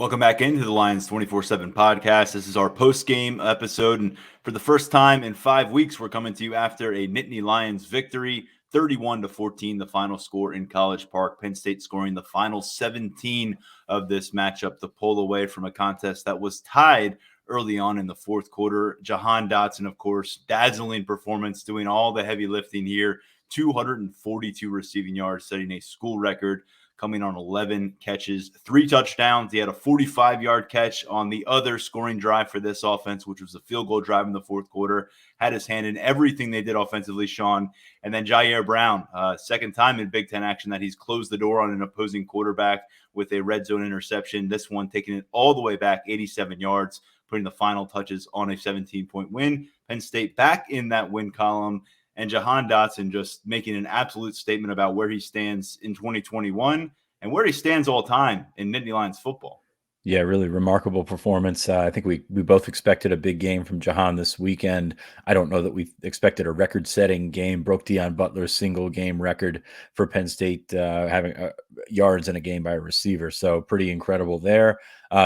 Welcome back into the Lions 24/7 podcast. This is our post-game episode, and for the first time in 5 weeks, we're coming to you after a Nittany Lions victory, 31-14, the final score in College Park. Penn State scoring the final 17 of this matchup to pull away from a contest that was tied early on in the fourth quarter. Jahan Dotson, of course, dazzling performance, doing all the heavy lifting here. 242 receiving yards, setting a school record, coming on 11 catches, 3 touchdowns. He had a 45-yard catch on the other scoring drive for this offense, which was a field goal drive in the fourth quarter. Had his hand in everything they did offensively, Sean. And then Jair Brown, second time in Big Ten action that he's closed the door on an opposing quarterback with a red zone interception. This one taking it all the way back, 87 yards, putting the final touches on a 17-point win. Penn State back in that win column. And Jahan Dotson just making an absolute statement about where he stands in 2021 and where he stands all time in Nittany Lions football. Yeah, really remarkable performance. I think we both expected a big game from Jahan this weekend. I don't know that we expected a record-setting game. Broke Deion Butler's single-game record for Penn State, having yards in a game by a receiver. So pretty incredible there.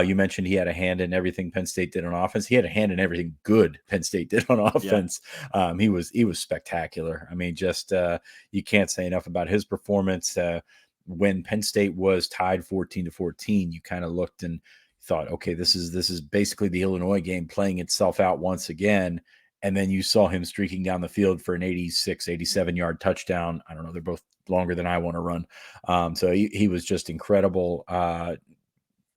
You mentioned he had a hand in everything Penn State did on offense. He had a hand in everything good Penn State did on offense. Yeah. He was spectacular. I mean, just you can't say enough about his performance. When Penn State was tied 14-14, you kind of looked and thought, okay, this is basically the Illinois game playing itself out once again. And then you saw him streaking down the field for an 86, 87-yard touchdown. I don't know. They're both longer than I want to run. So he was just incredible.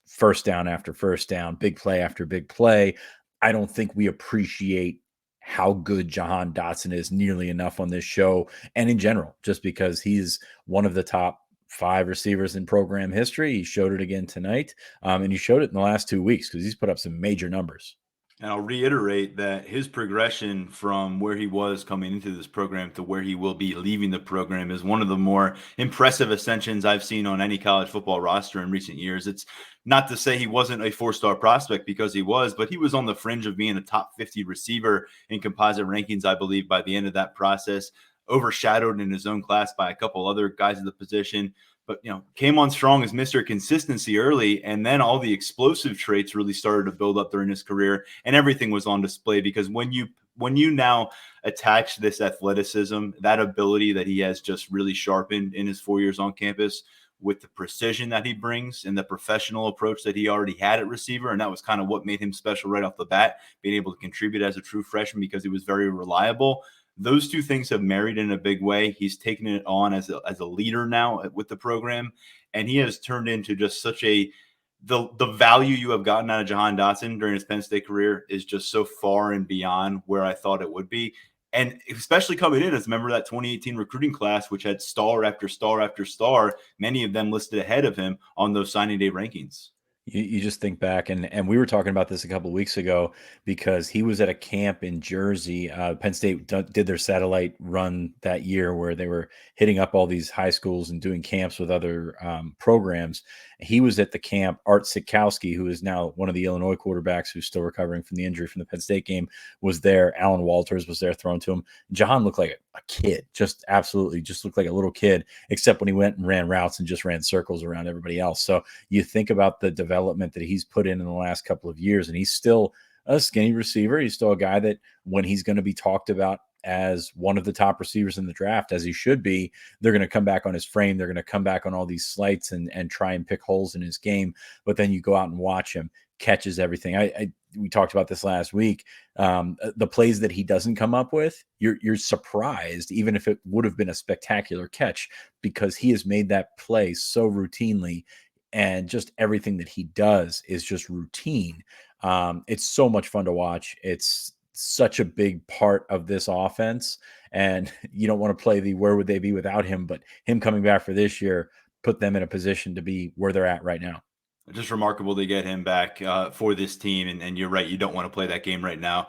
First down after first down, big play after big play. I don't think we appreciate how good Jahan Dotson is nearly enough on this show and in general, just because he's one of the top 5 receivers in program history. He showed it again tonight, and he showed it in the last 2 weeks because he's put up some major numbers. And I'll reiterate that his progression from where he was coming into this program to where he will be leaving the program is one of the more impressive ascensions I've seen on any college football roster in recent years. It's not to say he wasn't a 4-star prospect, because he was, but he was on the fringe of being a top 50 receiver in composite rankings, I believe, by the end of that process, overshadowed in his own class by a couple other guys at the position. But, came on strong as Mr. Consistency early, and then all the explosive traits really started to build up during his career, and everything was on display. Because when you now attach this athleticism, that ability that he has just really sharpened in his 4 years on campus, with the precision that he brings and the professional approach that he already had at receiver, and that was kind of what made him special right off the bat, being able to contribute as a true freshman because he was very reliable. Those two things have married in a big way. He's taken it on as a leader now with the program, and he has turned into just such the value you have gotten out of Jahan Dotson during his Penn State career is just so far and beyond where I thought it would be. And especially coming in as a member of that 2018 recruiting class, which had star after star after star, many of them listed ahead of him on those signing day rankings. You just think back, and we were talking about this a couple of weeks ago because he was at a camp in Jersey. Penn State did their satellite run that year where they were hitting up all these high schools and doing camps with other programs. He was at the camp. Art Sikowski, who is now one of the Illinois quarterbacks who's still recovering from the injury from the Penn State game, was there. Alan Walters was there throwing to him. Jahan looked like a kid, just looked like a little kid, except when he went and ran routes and just ran circles around everybody else. So you think about the development that he's put in the last couple of years, and he's still a skinny receiver. He's still a guy that when he's going to be talked about as one of the top receivers in the draft, as he should be, they're going to come back on his frame. They're going to come back on all these slights and try and pick holes in his game. But then you go out and watch him, catches everything. We talked about this last week. The plays that he doesn't come up with, you're surprised, even if it would have been a spectacular catch, because he has made that play so routinely, and just everything that he does is just routine. It's so much fun to watch. It's such a big part of this offense, and you don't want to play the where would they be without him, but him coming back for this year put them in a position to be where they're at right now. Just remarkable to get him back for this team. And you're right, you don't want to play that game right now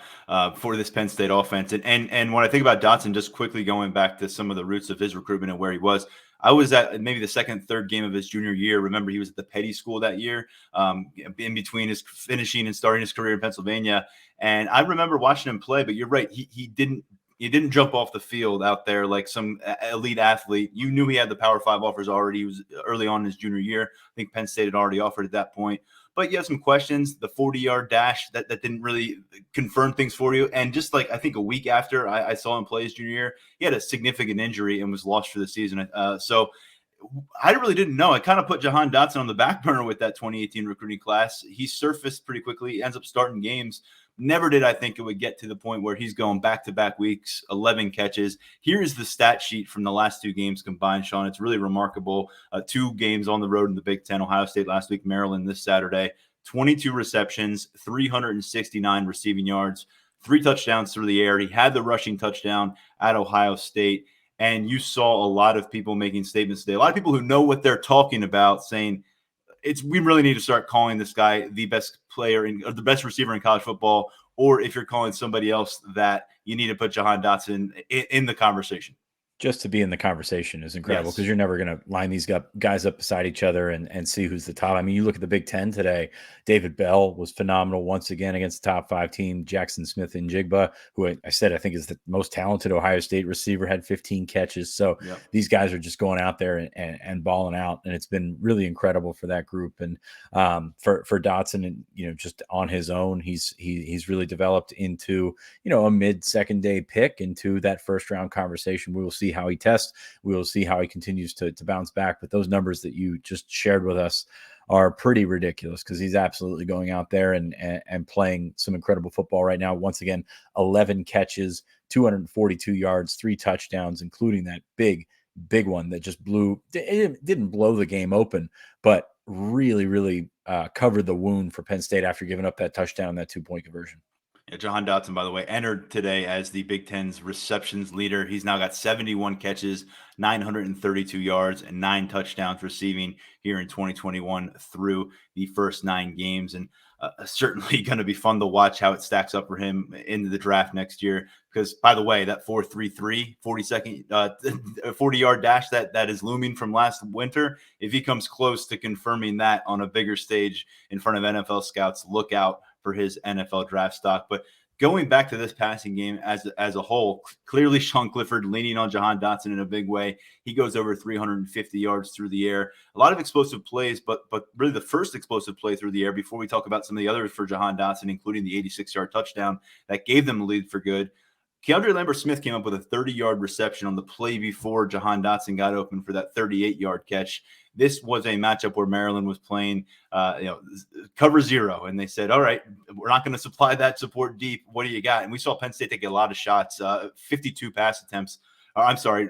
for this Penn State offense. And when I think about Dotson, just quickly going back to some of the roots of his recruitment and where he was, I was at maybe the second, third game of his junior year. Remember, he was at the Petty School that year, in between his finishing and starting his career in Pennsylvania. And I remember watching him play, but you're right, he didn't jump off the field out there like some elite athlete. You knew he had the Power 5 offers already. He was early on in his junior year. I think Penn State had already offered at that point. but you have some questions. The 40-yard dash that didn't really confirm things for you. And just like I think a week after I saw him play his junior year, he had a significant injury and was lost for the season. So I really didn't know. I kind of put Jahan Dotson on the back burner with that 2018 recruiting class. He surfaced pretty quickly, he ends up starting games. Never did I think it would get to the point where he's going back-to-back weeks, 11 catches. Here is the stat sheet from the last 2 games combined, Sean. It's really remarkable. 2 games on the road in the Big Ten, Ohio State last week, Maryland this Saturday. 22 receptions, 369 receiving yards, 3 touchdowns through the air. He had the rushing touchdown at Ohio State. And you saw a lot of people making statements today. A lot of people who know what they're talking about saying, we really need to start calling this guy the best player or the best receiver in college football. Or if you're calling somebody else that, you need to put Jahan Dotson in the conversation. Just to be in the conversation is incredible, because you're never going to line these guys up beside each other and see who's the top. I mean, you look at the Big Ten today, David Bell was phenomenal once again against the top 5 team. Jackson Smith and Jigba, who I said I think is the most talented Ohio State receiver, had 15 catches. So these guys are just going out there and balling out, and it's been really incredible for that group. And for Dotson, and just on his own, he's really developed into a mid-second day pick, into that first round conversation. We will see how he tests. We will see how he continues to bounce back. But those numbers that you just shared with us are pretty ridiculous, because he's absolutely going out there and playing some incredible football right now. Once again, 11 catches, 242 yards, 3 touchdowns, including that big one that just didn't blow the game open, but really covered the wound for Penn State after giving up that touchdown, that 2-point conversion. Yeah, Jahan Dotson, by the way, entered today as the Big Ten's receptions leader. He's now got 71 catches, 932 yards, and 9 touchdowns receiving here in 2021 through the first 9 games. And certainly going to be fun to watch how it stacks up for him into the draft next year. Because, by the way, that 4.33, 40-yard dash that is looming from last winter, if he comes close to confirming that on a bigger stage in front of NFL scouts, look out for his NFL draft stock. But going back to this passing game as a whole, clearly Sean Clifford leaning on Jahan Dotson in a big way. He goes over 350 yards through the air. A lot of explosive plays, but really the first explosive play through the air, before we talk about some of the others for Jahan Dotson, including the 86-yard touchdown that gave them the lead for good. Keandre Lambert-Smith came up with a 30-yard reception on the play before Jahan Dotson got open for that 38-yard catch. This was a matchup where Maryland was playing, cover 0, and they said, "All right, we're not going to supply that support deep. What do you got?" And we saw Penn State take a lot of shots, 52 pass attempts. I'm sorry,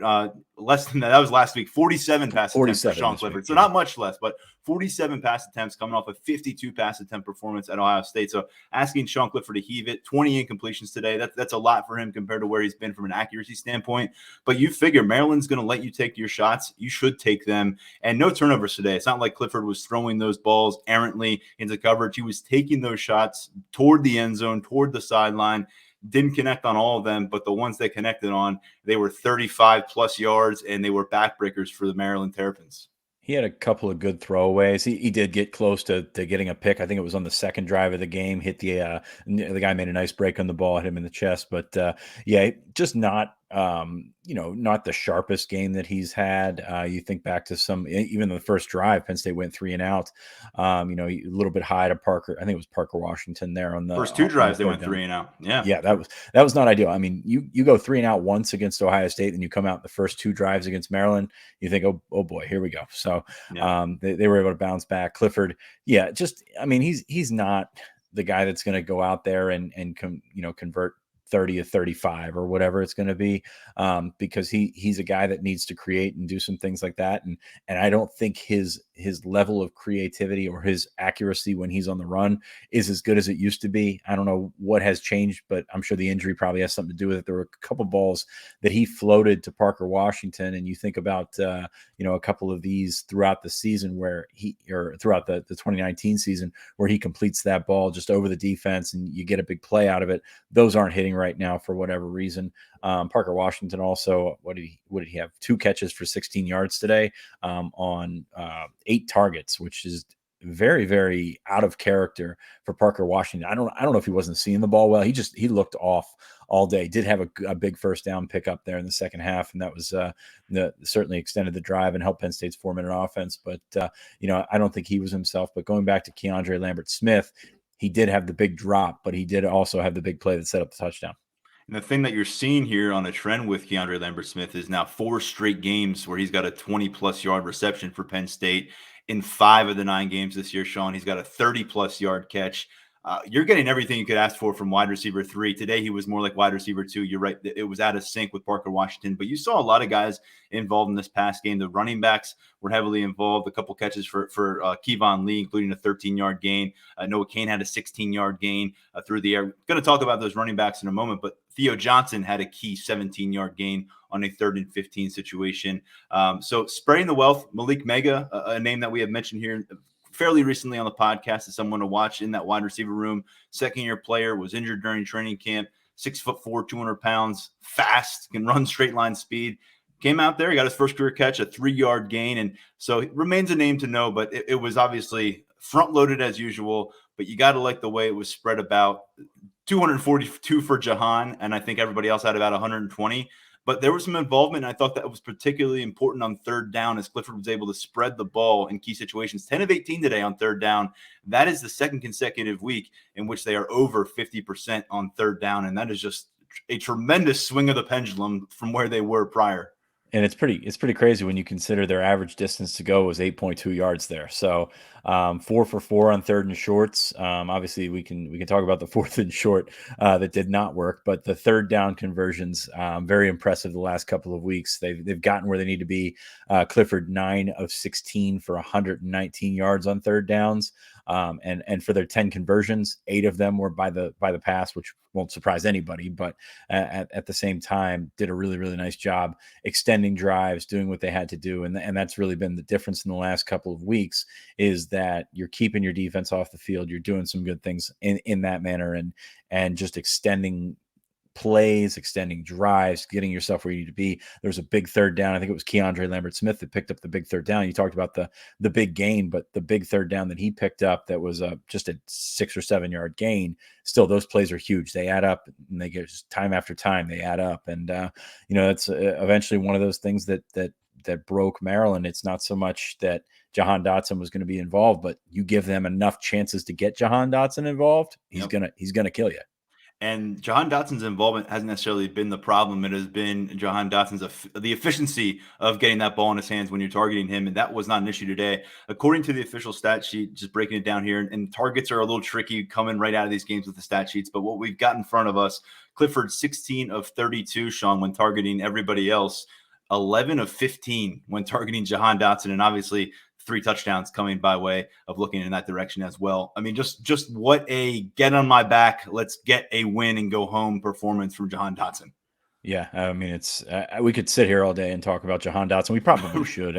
less than that. That was last week. 47 pass attempts for Sean Clifford. So not much less, but 47 pass attempts coming off a 52 pass attempt performance at Ohio State. So asking Sean Clifford to heave it, 20 incompletions today. That's a lot for him compared to where he's been from an accuracy standpoint. But you figure Maryland's going to let you take your shots. You should take them. And no turnovers today. It's not like Clifford was throwing those balls errantly into coverage. He was taking those shots toward the end zone, toward the sideline. Didn't connect on all of them, but the ones they connected on, they were 35-plus yards, and they were backbreakers for the Maryland Terrapins. He had a couple of good throwaways. He did get close to getting a pick. I think it was on the second drive of the game. Hit the guy made a nice break on the ball, hit him in the chest. But just not not the sharpest game that he's had. You think back to even the first drive, Penn State went 3 and out. A little bit high to Parker. I think it was Parker Washington there on the first 2 drives. They went 3 and out. Yeah, that was not ideal. I mean, you go 3 and out once against Ohio State, and you come out the first 2 drives against Maryland. You think, oh boy, here we go. So they were able to bounce back. Clifford, he's not the guy that's going to go out there and convert 30 to 35 or whatever it's going to be, because he's a guy that needs to create and do some things like that. And I don't think his level of creativity or his accuracy when he's on the run is as good as it used to be. I don't know what has changed, but I'm sure the injury probably has something to do with it. There were a couple balls that he floated to Parker Washington, and you think about a couple of these throughout the season throughout the 2019 season where he completes that ball just over the defense and you get a big play out of it. Those aren't hitting right now for whatever reason. Parker Washington also, what did he have? 2 catches for 16 yards today, on 8 targets, which is very, very out of character for Parker Washington. I don't know if he wasn't seeing the ball well. He looked off all day. Did have a big first down pickup there in the second half, and that was certainly extended the drive and helped Penn State's 4-minute offense. But I don't think he was himself. But going back to Keandre Lambert-Smith, he did have the big drop, but he did also have the big play that set up the touchdown. And the thing that you're seeing here on a trend with Keandre Lambert-Smith is now 4 straight games where he's got a 20-plus yard reception for Penn State. In 5 of the 9 games this year, Sean, he's got a 30-plus yard catch. You're getting everything you could ask for from wide receiver 3. Today, he was more like wide receiver 2. You're right. It was out of sync with Parker Washington. But you saw a lot of guys involved in this pass game. The running backs were heavily involved. A couple catches for Kevon Lee, including a 13-yard gain. Noah Cain had a 16-yard gain through the air. Going to talk about those running backs in a moment. But Theo Johnson had a key 17-yard gain on a 3rd and 15 situation. So spreading the wealth, Malik Mega, a name that we have mentioned here fairly recently on the podcast, is someone to watch in that wide receiver room. 2nd-year player, was injured during training camp, 6'4", 200 pounds, fast, can run straight line speed. Came out there, he got his first career catch, a 3-yard gain. And so it remains a name to know, but it was obviously front loaded as usual, but you got to like the way it was spread about. 242 for Jahan, and I think everybody else had about 120. But there was some involvement, and I thought that was particularly important on 3rd down as Clifford was able to spread the ball in key situations. 10 of 18 today on 3rd down. That is the 2nd consecutive week in which they are over 50% on 3rd down, and that is just a tremendous swing of the pendulum from where they were prior. And it's pretty crazy when you consider their average distance to go was 8.2 yards there. So 4 for 4 on 3rd and shorts. Obviously, we can talk about the 4th and short that did not work, but the 3rd down conversions, very impressive the last couple of weeks. They've gotten where they need to be. Clifford 9 of 16 for 119 yards on 3rd downs. And for their 10 conversions, 8 of them were by the pass, which won't surprise anybody, but at the same time did a really, really nice job extending drives, doing what they had to do. And that's really been the difference in the last couple of weeks, is that you're keeping your defense off the field. You're doing some good things in that manner, and just extending plays, extending drives, getting yourself where you need to be. There was a big 3rd down. I think it was Keandre Lambert-Smith that picked up the big 3rd down. You talked about the big gain, but the big 3rd down that he picked up, that was just a 6 or 7 yard gain. Still, those plays are huge. They add up, and they get time after time. They add up, and that's eventually one of those things that broke Maryland. It's not so much that Jahan Dotson was going to be involved, but you give them enough chances to get Jahan Dotson involved, he's gonna kill you. And Jahan Dotson's involvement hasn't necessarily been the problem. It has been Jahan Dotson's the efficiency of getting that ball in his hands when you're targeting him, and that was not an issue today. According to the official stat sheet, just breaking it down here, and targets are a little tricky coming right out of these games with the stat sheets, but what we've got in front of us, Clifford 16 of 32, Sean, when targeting everybody else, 11 of 15 when targeting Jahan Dotson, and obviously 3 touchdowns coming by way of looking in that direction as well. I mean, just what a get on my back, let's get a win and go home performance from Jahan Dotson. Yeah, I mean, it's we could sit here all day and talk about Jahan Dotson. We probably should.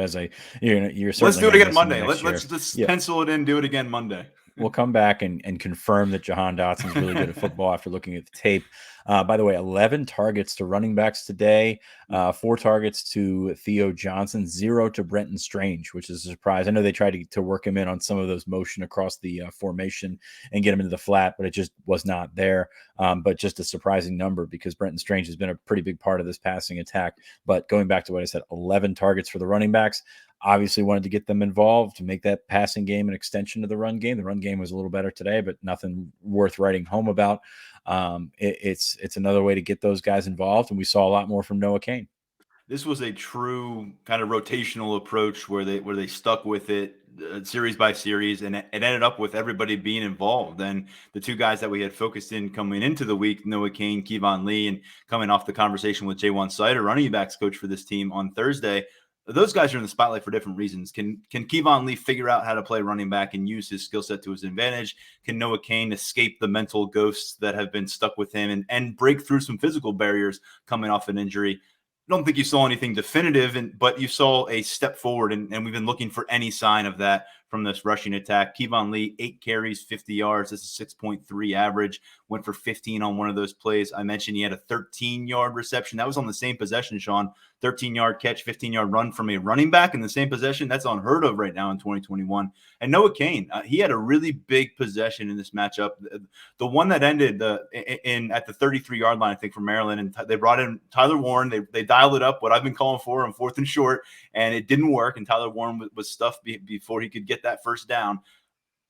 You're let's do it again Monday. Let's just pencil it in. Do it again Monday. We'll come back and confirm that Jahan Dotson's really good at football after looking at the tape. By the way, 11 targets to running backs today, 4 targets to Theo Johnson, 0 to Brenton Strange, which is a surprise. I know they tried to work him in on some of those motion across the formation and get him into the flat, but it just was not there. But just a surprising number, because Brenton Strange has been a pretty big part of this passing attack. But going back to what I said, 11 targets for the running backs. Obviously wanted to get them involved to make that passing game an extension of the run game. The run game was a little better today, but nothing worth writing home about. It's another way to get those guys involved, and we saw a lot more from Noah Cain. This was a true kind of rotational approach where they stuck with it series by series, and it ended up with everybody being involved. And the 2 guys that we had focused in coming into the week, Noah Cain, Kevon Lee, and coming off the conversation with J1 Sider, running backs coach for this team on Thursday, those guys are in the spotlight for different reasons. Can Kevon Lee figure out how to play running back and use his skill set to his advantage? Can Noah Cain escape the mental ghosts that have been stuck with him and break through some physical barriers coming off an injury? I don't think you saw anything definitive, but you saw a step forward, and we've been looking for any sign of that from this rushing attack. Kevon Lee, 8 carries, 50 yards. This is 6.3 average. Went for 15 on one of those plays. I mentioned he had a 13-yard reception. That was on the same possession, Sean. 13-yard catch, 15-yard run from a running back in the same possession. That's unheard of right now in 2021. And Noah Cain, he had a really big possession in this matchup. The one that ended at the 33-yard line, I think, for Maryland, and they brought in Tyler Warren. They dialed it up, what I've been calling for on 4th and short, and it didn't work. And Tyler Warren was stuffed before he could get that first down.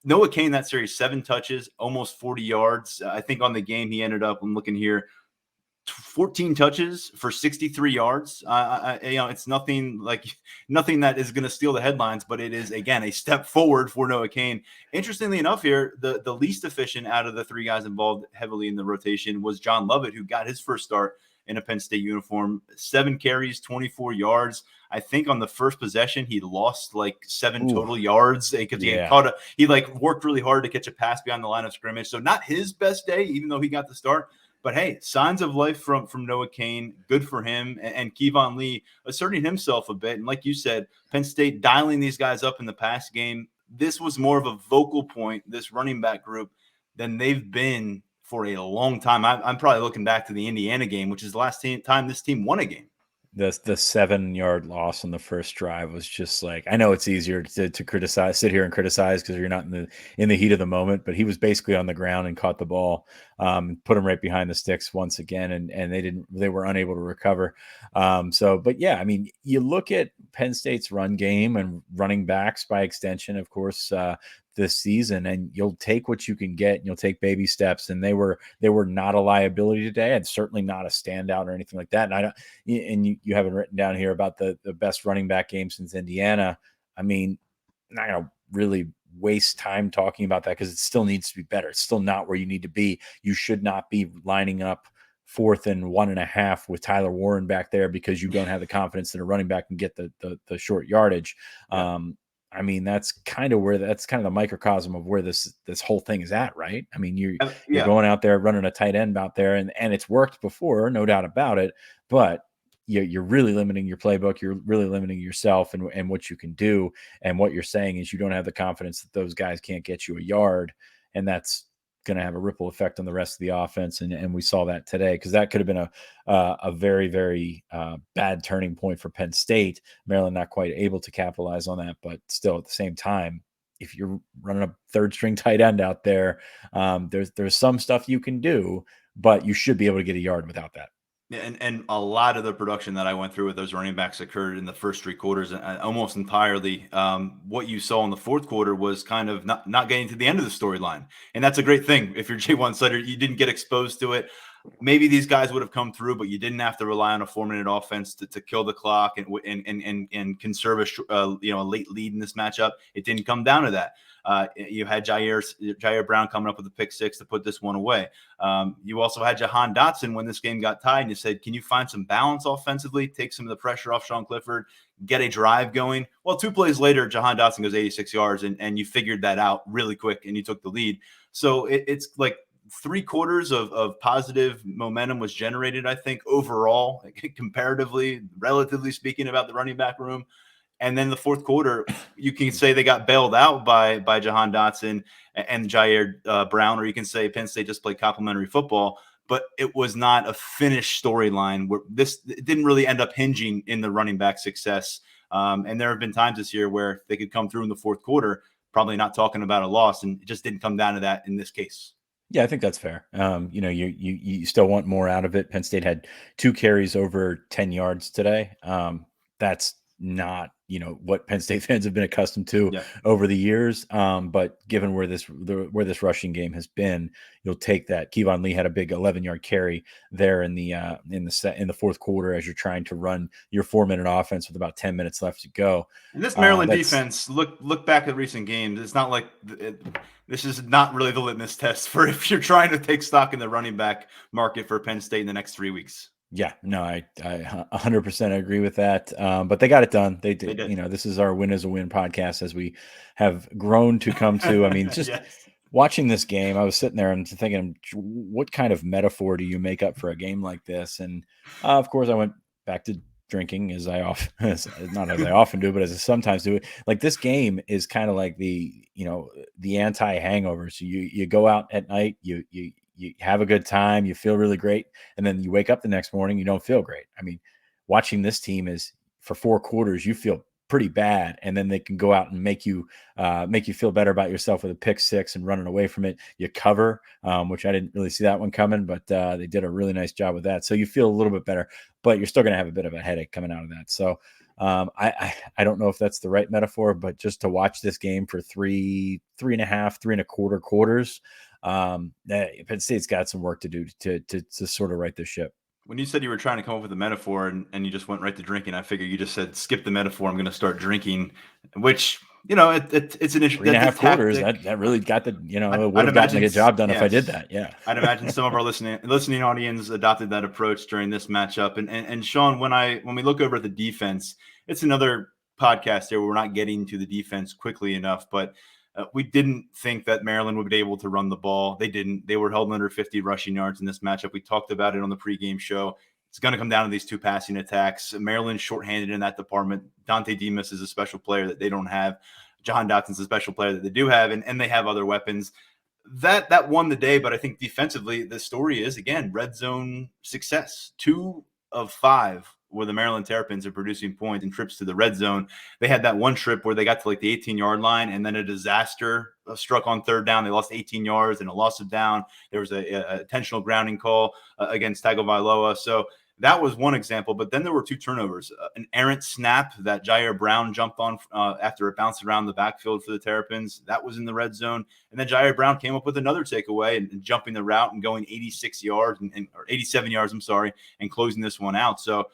Noah Cain, that series, 7 touches, almost 40 yards. I think on the game he ended up, I'm looking here, 14 touches for 63 yards. It's nothing that is going to steal the headlines, but it is, again, a step forward for Noah Cain. Interestingly enough here, the least efficient out of the 3 guys involved heavily in the rotation was John Lovett, who got his first start in a Penn State uniform. 7 carries, 24 yards. I think on the first possession, he lost like 7 total yards because he worked really hard to catch a pass beyond the line of scrimmage. So not his best day, even though he got the start. But hey, signs of life from Noah Cain, good for him. And Kevon Lee asserting himself a bit. And like you said, Penn State dialing these guys up in the pass game. This was more of a vocal point, this running back group, than they've been for a long time. I'm probably looking back to the Indiana game, which is the last time this team won a game. The 7-yard loss on the first drive was just like, I know it's easier to criticize, sit here and criticize because you're not in the heat of the moment, but he was basically on the ground and caught the ball, put him right behind the sticks once again, and they were unable to recover. But yeah, I mean, you look at Penn State's run game and running backs by extension, of course, this season, and you'll take what you can get and you'll take baby steps. And they were not a liability today, and certainly not a standout or anything like that. And you haven't written down here about the best running back game since Indiana. I mean, I'm not going to really waste time talking about that because it still needs to be better. It's still not where you need to be. You should not be lining up 4th and 1.5 with Tyler Warren back there because you don't have the confidence that a running back can get the short yardage. Yeah. I mean, that's kind of the microcosm of where this whole thing is at, right? I mean, you're going out there running a tight end out there, and it's worked before, no doubt about it. But you're really limiting your playbook. You're really limiting yourself and what you can do. And what you're saying is you don't have the confidence that those guys can't get you a yard, and that's going to have a ripple effect on the rest of the offense. And we saw that today, because that could have been a very, very bad turning point for Penn State. Maryland not quite able to capitalize on that, but still at the same time, if you're running a 3rd string tight end out there, there's some stuff you can do, but you should be able to get a yard without that. And a lot of the production that I went through with those running backs occurred in the first 3 quarters, almost entirely. What you saw in the 4th quarter was kind of not getting to the end of the storyline. And that's a great thing. If you're Jahan Sutter, you didn't get exposed to it. Maybe these guys would have come through, but you didn't have to rely on a 4-minute offense to kill the clock and conserve a late lead in this matchup. It didn't come down to that. You had Jair Brown coming up with a pick 6 to put this one away. You also had Jahan Dotson when this game got tied, and you said, can you find some balance offensively, take some of the pressure off Sean Clifford, get a drive going? Well, 2 plays later, Jahan Dotson goes 86 yards, and you figured that out really quick, and you took the lead. So it's like 3 quarters of positive momentum was generated, I think, overall, comparatively, relatively speaking, about the running back room. And then the 4th quarter, you can say they got bailed out by Jahan Dotson and Jair Brown, or you can say Penn State just played complimentary football. But it was not a finished storyline where it didn't really end up hinging in the running back success. And there have been times this year where they could come through in the 4th quarter, probably not talking about a loss, and it just didn't come down to that in this case. Yeah, I think that's fair. You still want more out of it. Penn State had 2 carries over 10 yards today. That's not what Penn State fans have been accustomed to over the years. But given where this rushing game has been, you'll take that. Kevon Lee had a big 11-yard carry there in the 4th quarter as you're trying to run your 4-minute offense with about 10 minutes left to go. And this Maryland defense, look back at recent games. It's not like this is not really the litmus test for if you're trying to take stock in the running back market for Penn State in the next 3 weeks. Yeah, no, I 100% agree with that. But they got it done. They did. This is our win is a win podcast, as we have grown to come to. I mean, just watching this game, I was sitting there and thinking, what kind of metaphor do you make up for a game like this? And of course, I went back to drinking as I often, not as I often do, but as I sometimes do. Like this game is kind of like the anti-hangover. So you go out at night, you have a good time, you feel really great, and then you wake up the next morning, you don't feel great. I mean, watching this team is for 4 quarters, you feel pretty bad, and then they can go out and make you feel better about yourself with a pick six and running away from it. You cover, which I didn't really see that one coming, but they did a really nice job with that. So you feel a little bit better, but you're still going to have a bit of a headache coming out of that. So I don't know if that's the right metaphor, but just to watch this game for three and a half, 3.25 quarters, Penn State's got some work to do to sort of right this ship. When you said you were trying to come up with a metaphor and you just went right to drinking, I figured you just said, skip the metaphor, I'm going to start drinking, which, it's an issue. 3.5 quarters. That really got the, it would have gotten the job done if I did that. Yeah. I'd imagine some of our listening audience adopted that approach during this matchup. And Sean, when we look over at the defense, it's another podcast here where we're not getting to the defense quickly enough, but we didn't think that Maryland would be able to run the ball. They didn't. They were held under 50 rushing yards in this matchup. We talked about it on the pregame show. It's going to come down to these two passing attacks. Maryland's shorthanded in that department. Dante Demas is a special player that they don't have. Jahan Dotson's a special player that they do have, and they have other weapons. That won the day, but I think defensively, the story is, again, red zone success. 2 of 5 where the Maryland Terrapins are producing points and trips to the red zone. They had that one trip where they got to like the 18-yard line, and then a disaster struck on third down. They lost 18 yards and a loss of down. There was a intentional grounding call against Tagovailoa. So that was one example. But then there were 2 turnovers. An errant snap that Jair Brown jumped on after it bounced around the backfield for the Terrapins. That was in the red zone. And then Jair Brown came up with another takeaway and jumping the route and going 86 yards or 87 yards, and closing this one out. So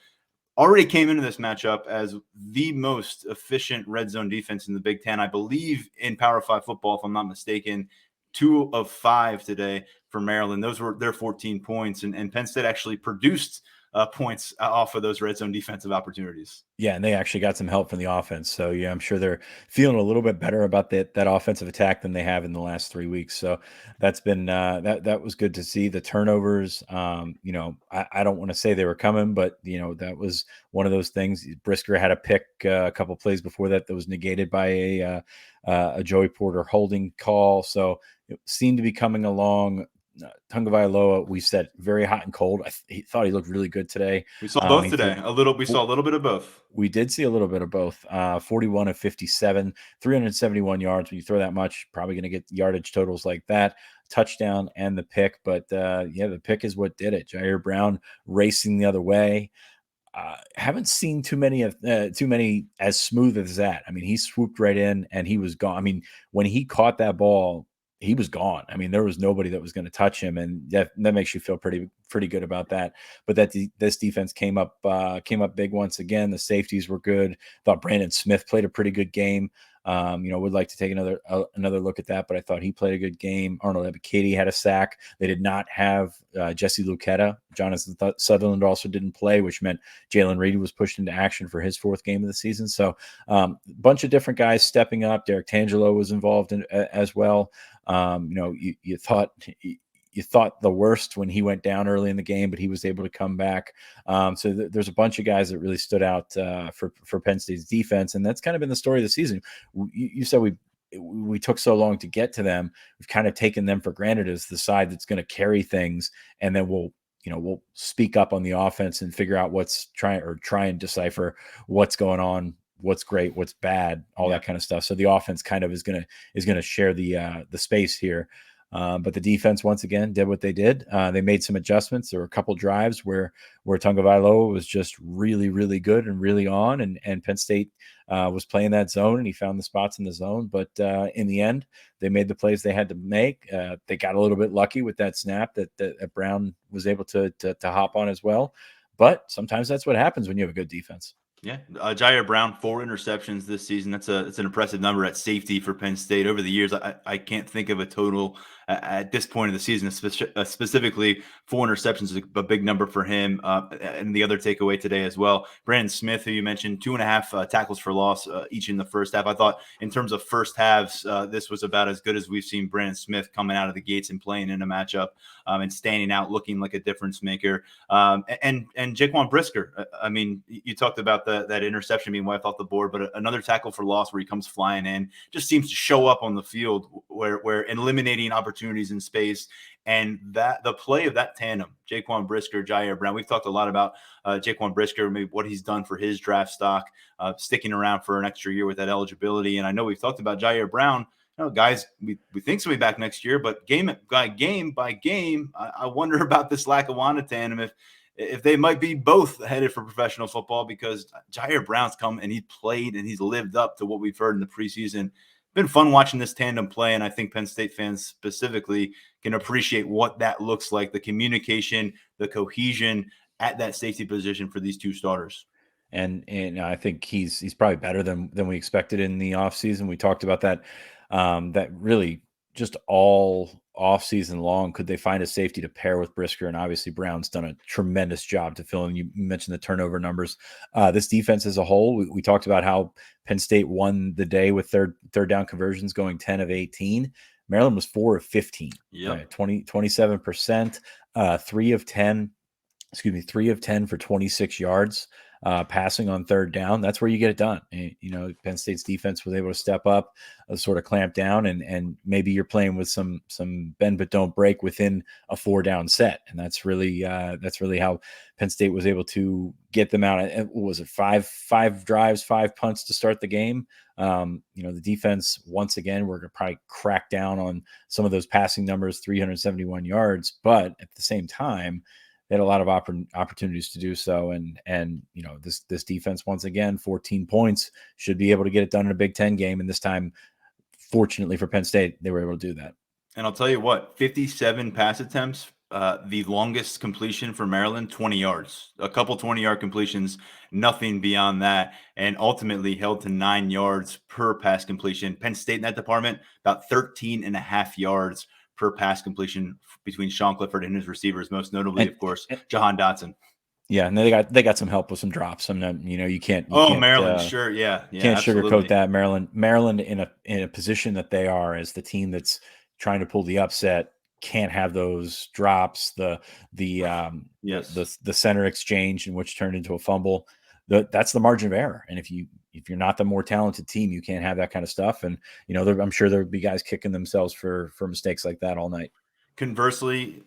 already came into this matchup as the most efficient red zone defense in the Big Ten. I believe in Power 5 football, if I'm not mistaken, 2 of 5 today for Maryland. Those were their 14 points. And Penn State actually produced points off of those red zone defensive opportunities. Yeah, and they actually got some help from the offense. So, yeah, I'm sure they're feeling a little bit better about that offensive attack than they have in the last 3 weeks. So that's been that was good to see. The turnovers, I don't want to say they were coming, but, that was one of those things. Brisker had a pick a couple plays before that was negated by a Joey Porter holding call. So it seemed to be coming along. Tagovailoa, we said very hot and cold. He thought he looked really good today. We saw both today. We saw a little bit of both. We did see a little bit of both. 41 of 57, 371 yards. When you throw that much, probably going to get yardage totals like that. Touchdown and the pick. But the pick is what did it. Jair Brown racing the other way. Haven't seen too many as smooth as that. I mean, he swooped right in and he was gone. I mean, when he caught that ball, he was gone. I mean, there was nobody that was going to touch him, and that makes you feel pretty good about that. But this defense came up big once again. The safeties were good. Thought Brandon Smith played a pretty good game. Would like to take another look at that, but I thought he played a good game. Arnold Ebiketie had a sack. They did not have Jesse Luketa. Jonathan Sutherland also didn't play, which meant Jalen Reed was pushed into action for his 4th game of the season. So a bunch of different guys stepping up. Derek Tangelo was involved as well. You thought the worst when he went down early in the game, but he was able to come back. So there's a bunch of guys that really stood out for Penn State's defense, and that's kind of been the story of the season. You said we took so long to get to them. We've kind of taken them for granted as the side that's going to carry things, and then we'll speak up on the offense and figure out try and decipher what's going on, what's great, what's bad, all that kind of stuff. So the offense kind of is going to share the space here. But the defense once again did what they did. They made some adjustments. There were a couple drives where Tagovailoa was just really, really good and really on, and Penn State was playing that zone, and he found the spots in the zone. But in the end, they made the plays they had to make. They got a little bit lucky with that snap that Brown was able to hop on as well. But sometimes that's what happens when you have a good defense. Yeah, Jair Brown, 4 interceptions this season. That's an impressive number at safety for Penn State. Over the years, I can't think of a total at this point of the season, specifically 4 interceptions is a big number for him. And the other takeaway today as well, Brandon Smith, who you mentioned, 2.5 tackles for loss each in the first half. I thought in terms of first halves, this was about as good as we've seen Brandon Smith coming out of the gates and playing in a matchup and standing out, looking like a difference maker. And Jaquan Brisker, I mean, you talked about that interception being wiped off the board, but another tackle for loss where he comes flying in, just seems to show up on the field where eliminating opportunities in space. And that the play of that tandem, Jaquan Brisker, Jair Brown, we've talked a lot about Jaquan Brisker, maybe what he's done for his draft stock, sticking around for an extra year with that eligibility. And I know we've talked about Jair Brown. Guys, we think he'll be back next year, but game by game, I wonder about this Lackawanna tandem if they might be both headed for professional football, because Jair Brown's come and he played and he's lived up to what we've heard in the preseason. Been fun watching this tandem play, and I think Penn State fans specifically can appreciate what that looks like, the communication, the cohesion at that safety position for these two starters. And I think he's probably better than we expected in the offseason. We talked about that. That really just all offseason long, could they find a safety to pair with Brisker? And obviously Brown's done a tremendous job to fill in. You mentioned the turnover numbers. This defense as a whole, we talked about how Penn State won the day with third down conversions going 10 of 18. Maryland was 4 of 15, Yep. 27%, 3 of 10 for 26 yards. Passing on third down, that's where you get it done. And, Penn State's defense was able to step up, sort of clamp down, and maybe you're playing with some bend but don't break within a 4-down set, and that's really how Penn State was able to get them out. What was it, five drives, 5 punts to start the game? The defense, once again, we're going to probably crack down on some of those passing numbers, 371 yards, but at the same time, they had a lot of opportunities to do so. And this defense, once again, 14 points, should be able to get it done in a Big Ten game. And this time, fortunately for Penn State, they were able to do that. And I'll tell you what, 57 pass attempts, the longest completion for Maryland, 20 yards. A couple 20-yard completions, nothing beyond that, and ultimately held to 9 yards per pass completion. Penn State in that department, about 13.5 yards per pass completion between Sean Clifford and his receivers, most notably, of course, Jahan Dotson. Yeah, and they got some help with some drops. I'm not, you can't. Maryland, sure, yeah, can't absolutely. Sugarcoat that. Maryland in a position that they are as the team that's trying to pull the upset, can't have those drops. The center exchange, in which turned into a fumble. That's the margin of error. And if you're not the more talented team, you can't have that kind of stuff. And I'm sure there'll be guys kicking themselves for mistakes like that all night. Conversely,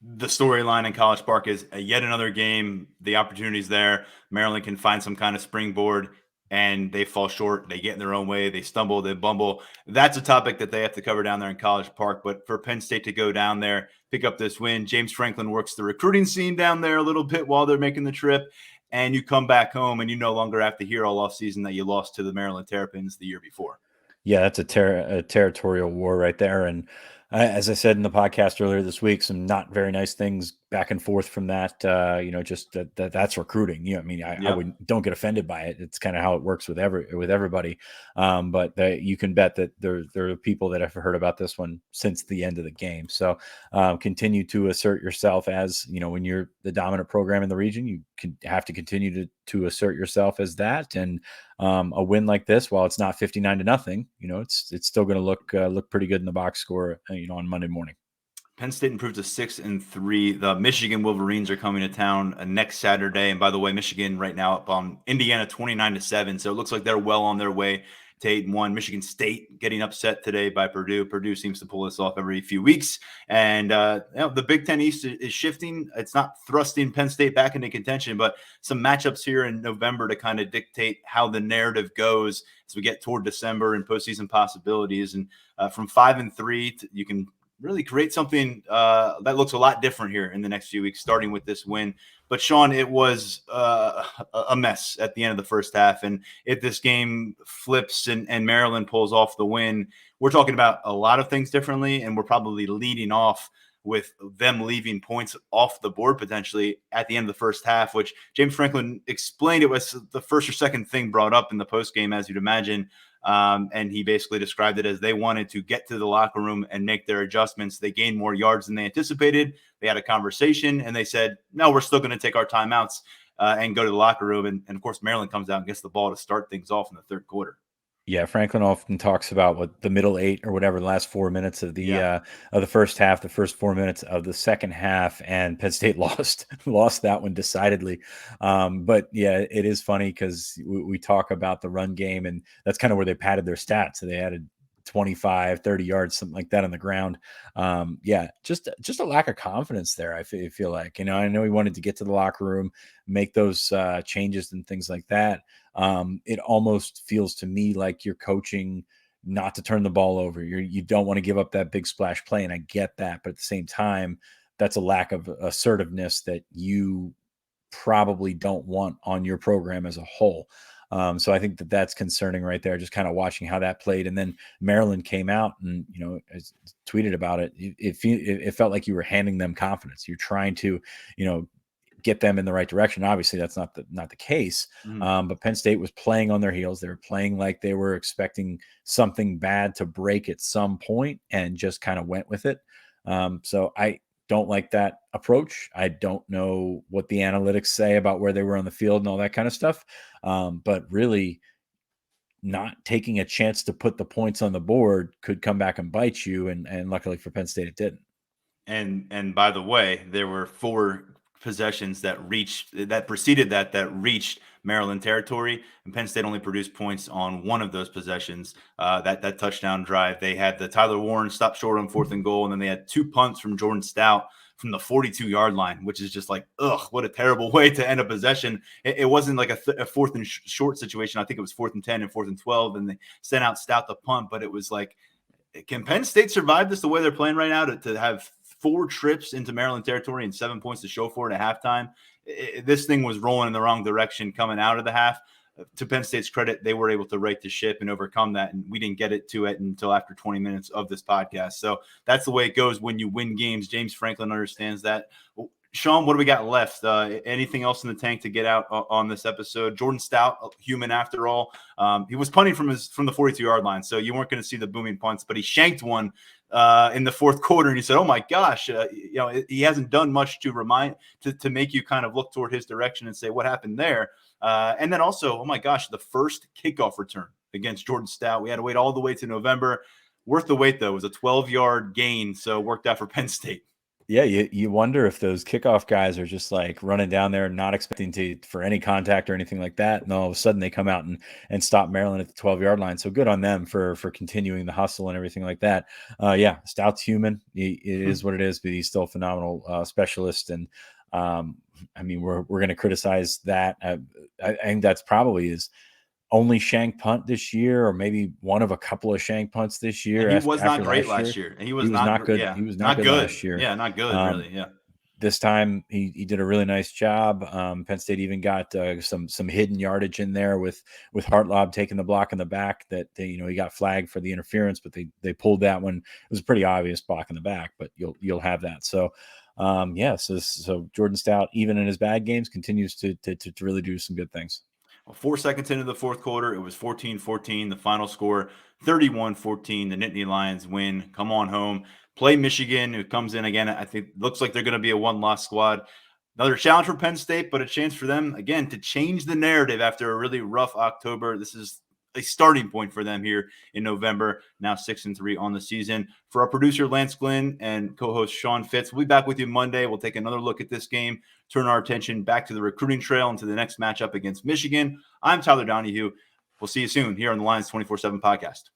the storyline in College Park is yet another game. The opportunity's there. Maryland can find some kind of springboard, and they fall short. They get in their own way. They stumble. They bumble. That's a topic that they have to cover down there in College Park. But for Penn State to go down there, pick up this win, James Franklin works the recruiting scene down there a little bit while they're making the trip, and you come back home and you no longer have to hear all offseason that you lost to the Maryland Terrapins the year before. Yeah, that's a territorial war right there. And as I said in the podcast earlier this week, some not very nice things back and forth from that. Just that's recruiting. I don't get offended by it. It's kind of how it works with everybody. But you can bet that there are people that have heard about this one since the end of the game. So continue to assert yourself as, when you're the dominant program in the region, you have to continue to assert yourself as that. And a win like this, while it's not 59-0, it's still going to look pretty good in the box score, on Monday morning. Penn State improved to 6-3. The Michigan Wolverines are coming to town next Saturday. And by the way, Michigan right now up on Indiana 29-7. So it looks like they're well on their way to 8-1. Michigan State getting upset today by Purdue. Purdue seems to pull this off every few weeks. And the Big Ten East is shifting. It's not thrusting Penn State back into contention, but some matchups here in November to kind of dictate how the narrative goes as we get toward December and postseason possibilities. And from 5-3, you can really create something that looks a lot different here in the next few weeks, starting with this win. But Sean, it was a mess at the end of the first half. And if this game flips and Maryland pulls off the win, we're talking about a lot of things differently. And we're probably leading off with them leaving points off the board potentially at the end of the first half, which James Franklin explained it was the first or second thing brought up in the postgame, as you'd imagine. And he basically described it as they wanted to get to the locker room and make their adjustments. They gained more yards than they anticipated. They had a conversation and they said, no, we're still going to take our timeouts and go to the locker room. And of course, Maryland comes out and gets the ball to start things off in the third quarter. Yeah, Franklin often talks about what the middle 8 or whatever, the last 4 minutes of the first half, the first 4 minutes of the second half, and Penn State lost that one decidedly. But yeah, it is funny because we talk about the run game, and that's kind of where they padded their stats. So they added 25, 30 yards, something like that on the ground. Yeah, just a lack of confidence there. I feel like, I know he wanted to get to the locker room, make those changes and things like that. It almost feels to me like you're coaching not to turn the ball over. You don't want to give up that big splash play. And I get that. But at the same time, that's a lack of assertiveness that you probably don't want on your program as a whole. So I think that's concerning right there, just kind of watching how that played. And then Maryland came out and, I tweeted about it. It felt like you were handing them confidence. You're trying to, get them in the right direction. Obviously that's not the case. But Penn State was playing on their heels. They were playing like they were expecting something bad to break at some point and just kind of went with it. So I don't like that approach. I don't know what the analytics say about where they were on the field and all that kind of stuff. But really not taking a chance to put the points on the board could come back and bite you. And luckily for Penn State, it didn't. And by the way, there were 4 possessions that reached Maryland territory, and Penn State only produced points on one of those possessions. That touchdown drive, they had the Tyler Warren stop short on 4th and goal, and then they had 2 punts from Jordan Stout from the 42-yard line, which is just like, what a terrible way to end a possession. It wasn't like a 4th and short situation. I think it was 4th and 10 and 4th and 12, and they sent out Stout the punt. But it was like, can Penn State survive this the way they're playing right now to have 4 trips into Maryland territory and 7 points to show for it at halftime? This thing was rolling in the wrong direction coming out of the half. To Penn State's credit, they were able to right the ship and overcome that. And we didn't get to it until after 20 minutes of this podcast. So that's the way it goes when you win games. James Franklin understands that. Sean, what do we got left? Anything else in the tank to get out on this episode? Jordan Stout, human after all. He was punting from the 42-yard line, so you weren't going to see the booming punts, but he shanked one in the 4th quarter, and he said, "Oh my gosh, he hasn't done much to make you kind of look toward his direction and say what happened there." And then also, oh my gosh, the first kickoff return against Jordan Stout. We had to wait all the way to November. Worth the wait though. It was a 12-yard gain, so it worked out for Penn State. Yeah, you wonder if those kickoff guys are just like running down there, not expecting for any contact or anything like that, and all of a sudden they come out and stop Maryland at the 12-yard line. So good on them for continuing the hustle and everything like that. Yeah, Stout's human. It is what it is, but he's still a phenomenal specialist. And I mean, we're going to criticize that. I think that's probably his only shank punt this year, or maybe one of a couple of shank punts this year. And he was not great last year. And he was not good. Yeah, he was not good last year. Yeah, not good, really. Yeah. This time he did a really nice job. Penn State even got some hidden yardage in there with Hartlob taking the block in the back that he got flagged for the interference, but they pulled that one. It was a pretty obvious block in the back, but you'll have that. So so Jordan Stout, even in his bad games, continues to really do some good things. 4 seconds into the 4th quarter, it was 14-14. The final score, 31-14. The Nittany Lions win. Come on home. Play Michigan, who comes in again. I think looks like they're going to be a 1-loss squad. Another challenge for Penn State, but a chance for them, again, to change the narrative after a really rough October. This is a starting point for them here in November. Now 6-3 on the season. For our producer, Lance Glynn, and co-host Sean Fitz, we'll be back with you Monday. We'll take another look at this game, turn our attention back to the recruiting trail and to the next matchup against Michigan. I'm Tyler Donohue. We'll see you soon here on the Lions 24/7 podcast.